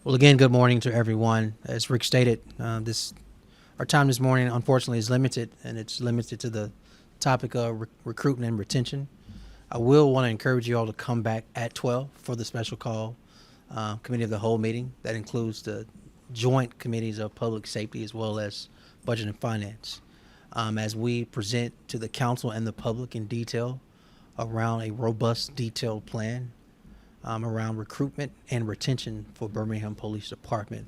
Well, again, good morning to everyone. As Rick stated, our time this morning, unfortunately, is limited, and it's limited to the topic of recruitment and retention. I will want to encourage you all to come back at 12 for the special call committee of the whole meeting. That includes the joint committees of public safety as well as budget and finance. As we present to the council and the public in detail around a robust, detailed plan around recruitment and retention for Birmingham Police Department.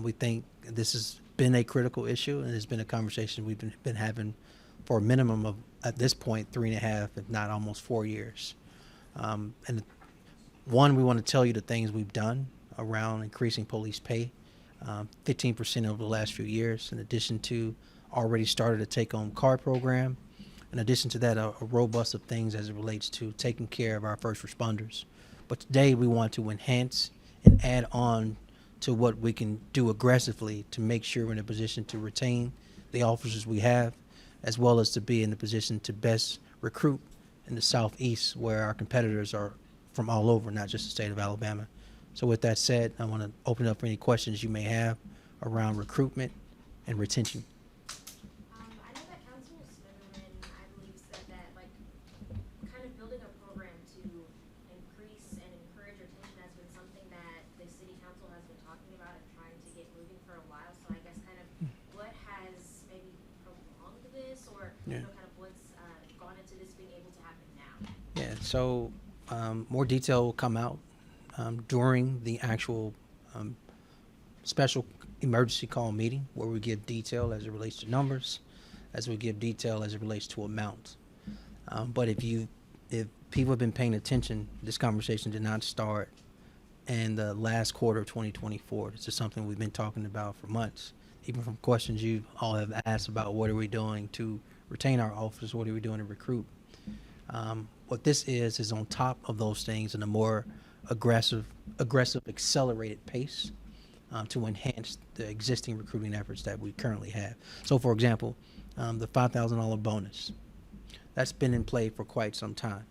We think this has been a critical issue, and it's been a conversation we've been having for a minimum of, at this point, 3.5, if not almost 4 years. And one, we want to tell you the things we've done around increasing police pay, 15% over the last few years, in addition to already started a take-home car program. In addition to that, a robust of things as it relates to taking care of our first responders. But today we want to enhance and add on to what we can do aggressively to make sure we're in a position to retain the officers we have, as well as to be in the position to best recruit in the Southeast, where our competitors are from all over, not just the state of Alabama. So with that said, I want to open up for any questions you may have around recruitment and retention. I know that Councilor Smithman, I believe, said that, kind of building a program to increase and encourage retention has been something that the city council has been talking about and trying to get moving for a while. So I guess kind of what has maybe prolonged this, or kind of what's gone into this being able to happen now? Yeah, so more detail will come out during the actual special emergency call meeting, where we give detail as it relates to numbers, as we give detail as it relates to amounts. But if people have been paying attention, this conversation did not start in the last quarter of 2024. This is something we've been talking about for months, even from questions you all have asked about what are we doing to retain our officers, what are we doing to recruit. What this is on top of those things in a more aggressive, accelerated pace to enhance the existing recruiting efforts that we currently have. So, for example, the $5,000 bonus, that's been in play for quite some time.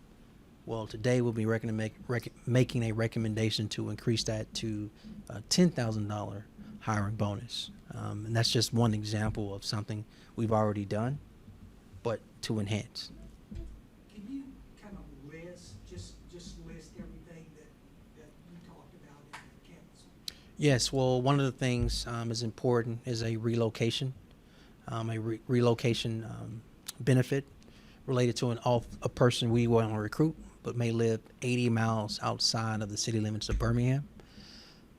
Well, today we'll be making a recommendation to increase that to a $10,000 hiring bonus. And that's just one example of something we've already done, but to enhance. Can you kind of just list everything that you talked about in the council? Yes, well, one of the things is important is a relocation, relocation benefit related to a person we want to recruit but may live 80 miles outside of the city limits of Birmingham.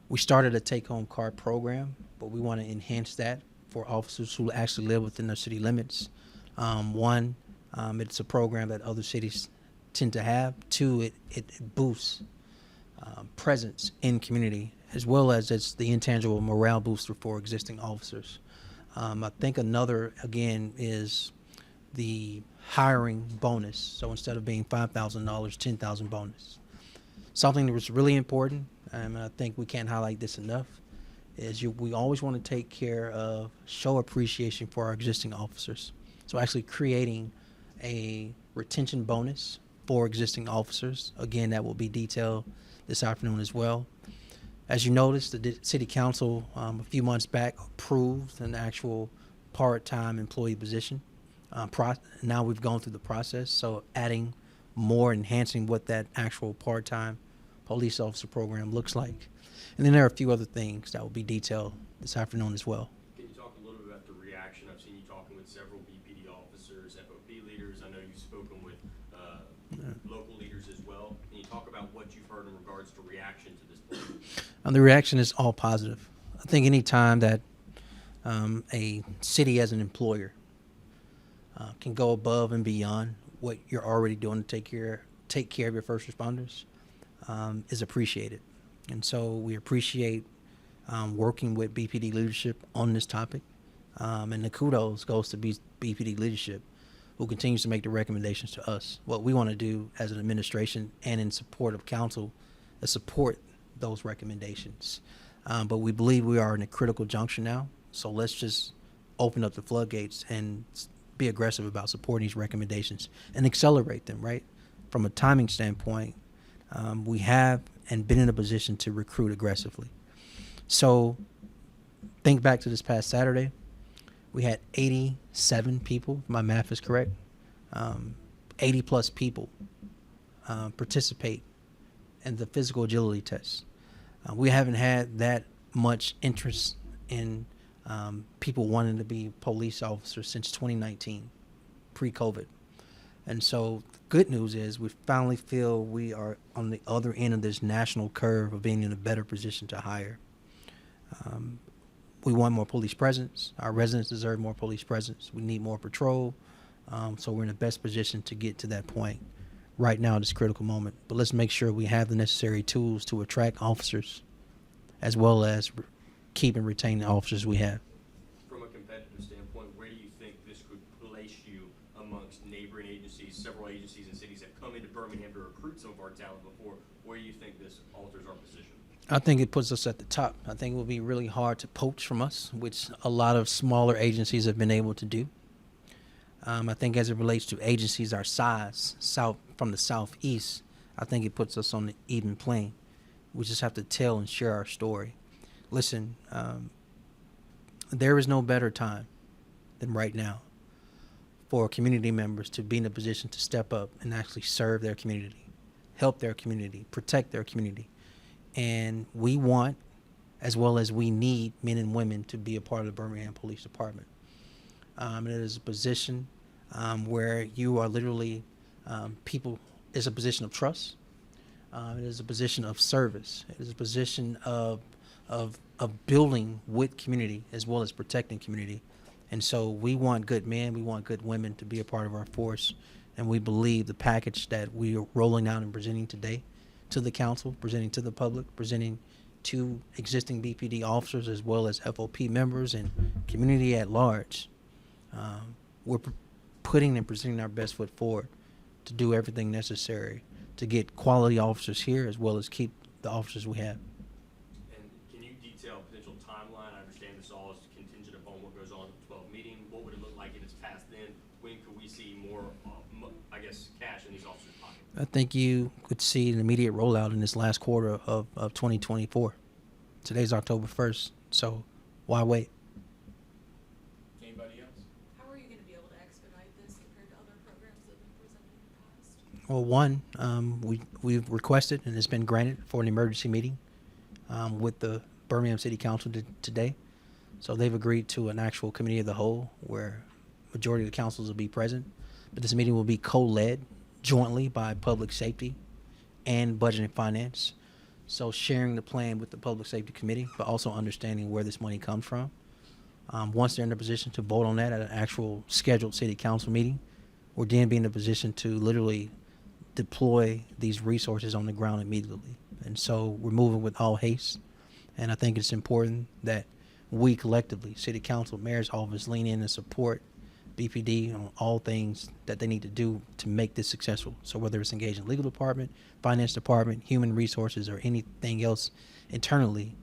We started a take-home car program, but we want to enhance that for officers who actually live within the city limits. One, it's a program that other cities tend to have. Two, it boosts presence in community, as well as it's the intangible morale booster for existing officers. I think another, again, is the hiring bonus. So instead of being $5,000, $10,000 bonus. Something that was really important, and I think we can't highlight this enough, is we always want to take care of, show appreciation for our existing officers. So actually creating a retention bonus for existing officers. Again, that will be detailed this afternoon as well. As you noticed, the City Council a few months back approved an actual part-time employee position. Now we've gone through the process, so adding more, enhancing what that actual part-time police officer program looks like. And then there are a few other things that will be detailed this afternoon as well. Can you talk a little bit about the reaction? I've seen you talking with several BPD officers, FOP leaders. I know you've spoken with local leaders as well. Can you talk about what you've heard in regards to reaction to this plan? The reaction is all positive. I think any time that a city as an employer can go above and beyond what you're already doing to take care of your first responders is appreciated. And so we appreciate working with BPD leadership on this topic. And the kudos goes to BPD leadership, who continues to make the recommendations to us. What we want to do as an administration and in support of council is support those recommendations. But we believe we are in a critical junction now. So let's just open up the floodgates and be aggressive about supporting these recommendations and accelerate them, right? From a timing standpoint, we have and been in a position to recruit aggressively. So think back to this past Saturday. We had 87 people, if my math is correct, 80 plus people participate in the physical agility test. We haven't had that much interest in people wanting to be police officers since 2019, pre-COVID. And so the good news is we finally feel we are on the other end of this national curve of being in a better position to hire. We want more police presence. Our residents deserve more police presence. We need more patrol. So we're in the best position to get to that point right now at this critical moment. But let's make sure we have the necessary tools to attract officers as well as keep and retain the officers we have. From a competitive standpoint, where do you think this could place you amongst neighboring agencies? Several agencies and cities have come into Birmingham to recruit some of our talent before. Where do you think this alters our position? I think it puts us at the top. I think it will be really hard to poach from us, which a lot of smaller agencies have been able to do. I think as it relates to agencies our size, from the southeast, I think it puts us on the even plane. We just have to tell and share our story. Listen, there is no better time than right now for community members to be in a position to step up and actually serve their community, help their community, protect their community. And we want, as well as we need, men and women to be a part of the Birmingham Police Department. It is a position where you are literally people. It's a position of trust. It is a position of service. It is a position of building with community as well as protecting community. And so we want good men, we want good women to be a part of our force. And we believe the package that we are rolling out and presenting today to the council, presenting to the public, presenting to existing BPD officers as well as FOP members and community at large, we're putting and presenting our best foot forward to do everything necessary to get quality officers here as well as keep the officers we have. And can you detail a potential timeline? I understand this all is contingent upon what goes on at the 12 meeting. What would it look like if it's passed then? When could we see more, I guess, cash in these officers' pockets? I think you could see an immediate rollout in this last quarter of 2024. Today's October 1st, so why wait? Anybody else? How are you going to be able to expedite this compared to other programs that have been presented in the past? Well, one, we've requested and it's been granted for an emergency meeting with the Birmingham City Council today. So they've agreed to an actual committee of the whole where majority of the councils will be present. But this meeting will be co-led jointly by Public Safety and Budget and Finance. So sharing the plan with the Public Safety Committee, but also understanding where this money comes from. Once they're in a position to vote on that at an actual scheduled city council meeting, we'll then be in a position to literally deploy these resources on the ground immediately. And so we're moving with all haste. And I think it's important that we collectively, city council, mayor's office, lean in and support BPD on all things that they need to do to make this successful. So whether it's engaging legal department, finance department, human resources, or anything else internally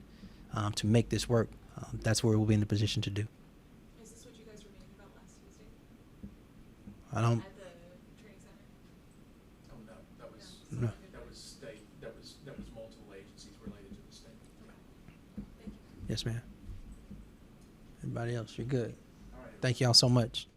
to make this work, that's where we'll be in the position to do. Is this what you guys were meeting about last Tuesday I don't. at the training center? Oh, no, that was, No. that was state, that was multiple agencies related to the state. Thank you. Yes, ma'am. Everybody else, you're good. All right. Thank y'all so much.